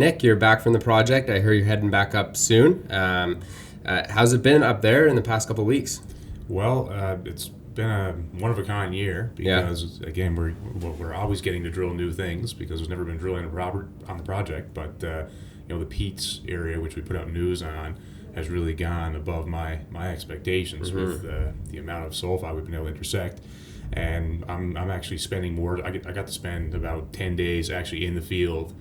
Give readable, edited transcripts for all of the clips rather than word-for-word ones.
Nick, you're back from the project. I hear you're heading back up soon. How's it been up there in the past couple of weeks? Well, it's been a one-of-a-kind year because, again, we're always getting to drill new things because there's never been drilling on the project. But, the Pete's area, which we put out news on, has really gone above my expectations with the amount of sulfide we've been able to intersect. And I'm actually spending more. I got to spend about 10 days actually in the field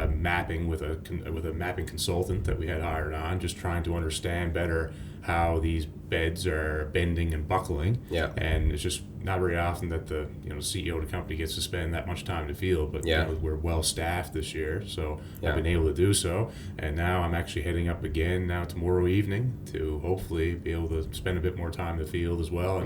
mapping with a mapping consultant that we had hired on, just trying to understand better how these beds are bending and buckling. Yeah. And it's just not very often that the CEO of the company gets to spend that much time in the field. But we're well staffed this year, so I've been able to do so. And now I'm actually heading up again now tomorrow evening to hopefully be able to spend a bit more time in the field as well.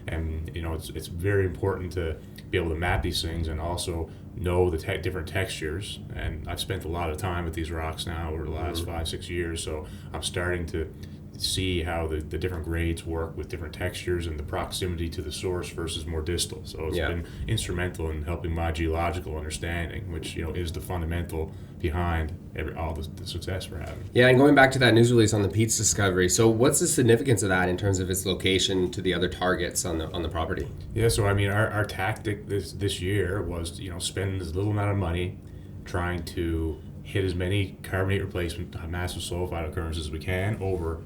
And it's very important to be able to map these things and also know the different textures. And I've spent a lot of time with these rocks now over the last 5-6 years, so I'm starting to see how the different grades work with different textures and the proximity to the source versus more distal. So it's been instrumental in helping my geological understanding, which is the fundamental behind all the success we're having. Yeah, and going back to that news release on the Pete's discovery, so what's the significance of that in terms of its location to the other targets on the property? Yeah, so I mean our tactic this year was spend as little amount of money trying to hit as many carbonate replacement massive sulfide occurrences as we can over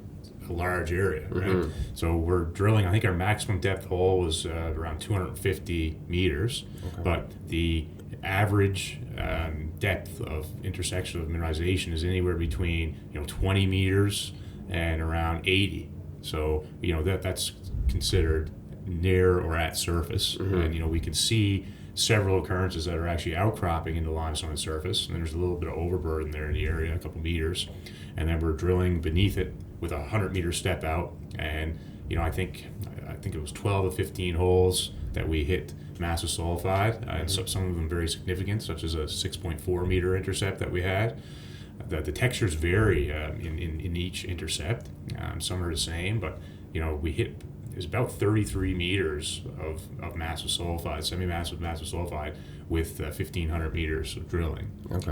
a large area, right? So we're drilling, I think our maximum depth hole was around 250 meters, but the average depth of intersection of mineralization is anywhere between 20 meters and around 80. So that's considered near or at surface, and we can see several occurrences that are actually outcropping into limestone surface, and there's a little bit of overburden there in the area, a couple meters, and then we're drilling beneath it with a 100-meter step out, and I think it was 12 to 15 holes that we hit massive sulfide, and some of them very significant, such as a 6.4 meter intercept that we had. The textures vary in each intercept. Some are the same, but we hit. There's about 33 meters of massive sulfide, semi-massive massive sulfide, with 1,500 meters of drilling. Okay.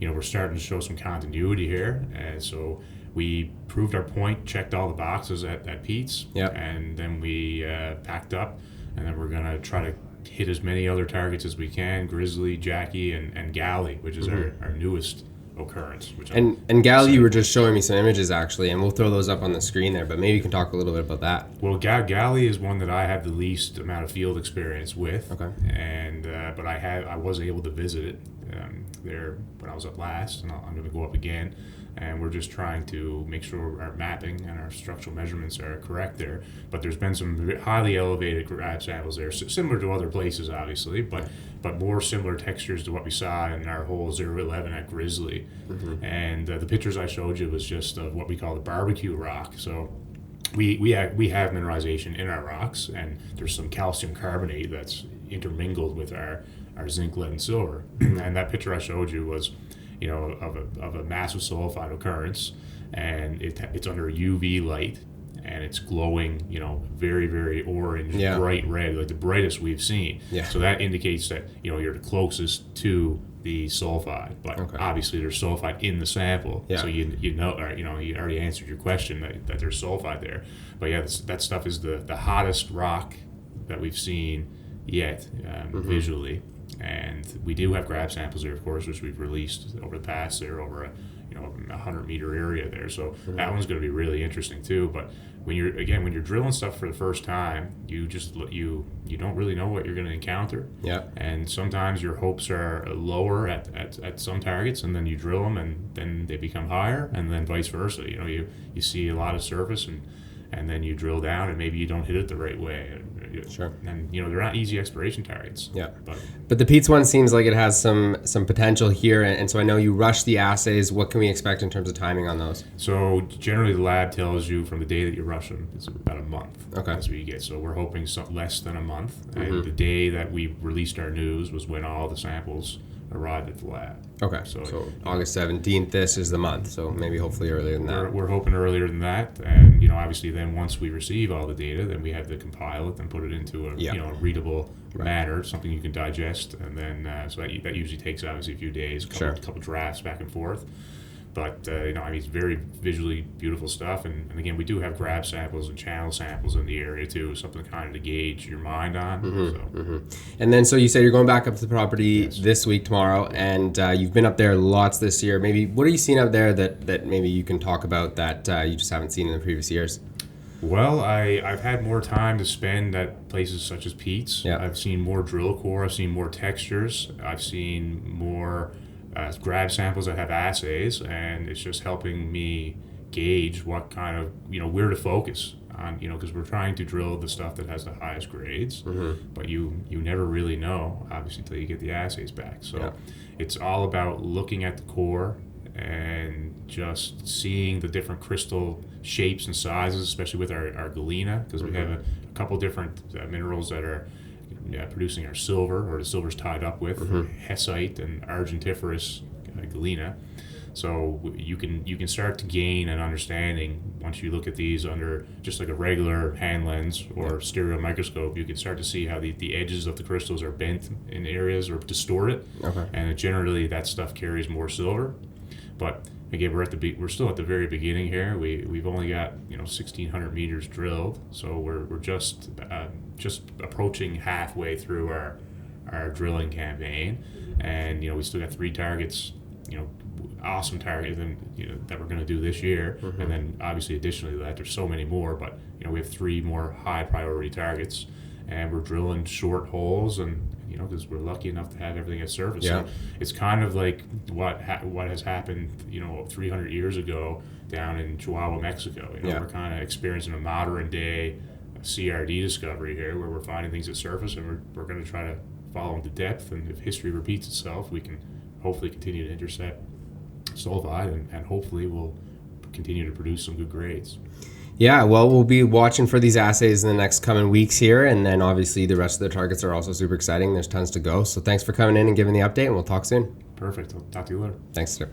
And we're starting to show some continuity here, and so we proved our point, checked all the boxes at Pete's, and then we packed up, and then we're gonna try to hit as many other targets as we can: Grizzly, Jackie, and Galley, which is our newest occurrence. And Galley, you were just showing me some images actually, and we'll throw those up on the screen there, but maybe you can talk a little bit about that. Well, Galley is one that I have the least amount of field experience with. Okay. And but I was able to visit it there when I was up last, and I'm going to go up again. And we're just trying to make sure our mapping and our structural measurements are correct there. But there's been some highly elevated grab samples there, similar to other places, obviously, but more similar textures to what we saw in our hole 011 at Grizzly. And the pictures I showed you was just of what we call the barbecue rock. So we have mineralization in our rocks, and there's some calcium carbonate that's intermingled with our zinc, lead, and silver. And that picture I showed you was of a massive sulfide occurrence, and it's under a UV light, and it's glowing, very, very orange, bright red, like the brightest we've seen. Yeah. So that indicates that, you're the closest to the sulfide, but obviously there's sulfide in the sample. Yeah. So you already answered your question that there's sulfide there. But yeah, that stuff is the hottest rock that we've seen yet visually. And we do have grab samples there, of course, which we've released over the past there over a 100-meter area there. So that one's going to be really interesting too. But when you're drilling stuff for the first time, you don't really know what you're going to encounter. Yeah. And sometimes your hopes are lower at some targets, and then you drill them, and then they become higher, and then vice versa. You see a lot of surface, and then you drill down, and maybe you don't hit it the right way. Sure. And they're not easy exploration targets. Yeah. But the Pete's one seems like it has some potential here, and so I know you rushed the assays. What can we expect in terms of timing on those? So generally the lab tells you from the day that you rush them, it's about a month. Okay. That's what you get. So we're hoping less than a month. And the day that we released our news was when all the samples arrived at the lab. Okay, so August 17th, this is the month, so maybe hopefully earlier than that. We're hoping earlier than that, and obviously then once we receive all the data, then we have to compile it and put it into a readable manner, something you can digest, and then so that usually takes obviously a few days, a couple drafts back and forth. But it's very visually beautiful stuff, and again, we do have grab samples and channel samples in the area too, something kind of to gauge your mind on. And then, so you said you're going back up to the property this week, tomorrow, and you've been up there lots this year. Maybe what are you seeing out there that maybe you can talk about that you just haven't seen in the previous years? Well, I've had more time to spend at places such as Pete's. Yeah. I've seen more drill core. I've seen more textures. I've seen more grab samples that have assays, and it's just helping me gauge what kind of, where to focus on, because we're trying to drill the stuff that has the highest grades, but you never really know, obviously, until you get the assays back. So it's all about looking at the core and just seeing the different crystal shapes and sizes, especially with our galena, because we have a couple different minerals that are producing our silver, or the silver's tied up with hessite and argentiferous galena. So you can start to gain an understanding once you look at these under just like a regular hand lens or stereo microscope. You can start to see how the edges of the crystals are bent in areas or distorted, and generally that stuff carries more silver. But again, we're still at the very beginning here. We've only got 1,600 meters drilled, so we're just approaching halfway through our drilling campaign, and we still got 3 targets, awesome targets, that we're going to do this year, and then obviously additionally to that, there's so many more, but we have 3 more high priority targets, and we're drilling short holes, and because we're lucky enough to have everything at surface. So it's kind of like what has happened, 300 years ago down in Chihuahua, Mexico. We're kind of experiencing a modern day CRD discovery here, where we're finding things at surface, and we're going to try to follow them to depth. And if history repeats itself, we can hopefully continue to intercept sulfide, and hopefully we'll continue to produce some good grades. Yeah, well, we'll be watching for these assays in the next coming weeks here, and then obviously the rest of the targets are also super exciting. There's tons to go. So thanks for coming in and giving the update, and we'll talk soon. Perfect. I'll talk to you later. Thanks, sir.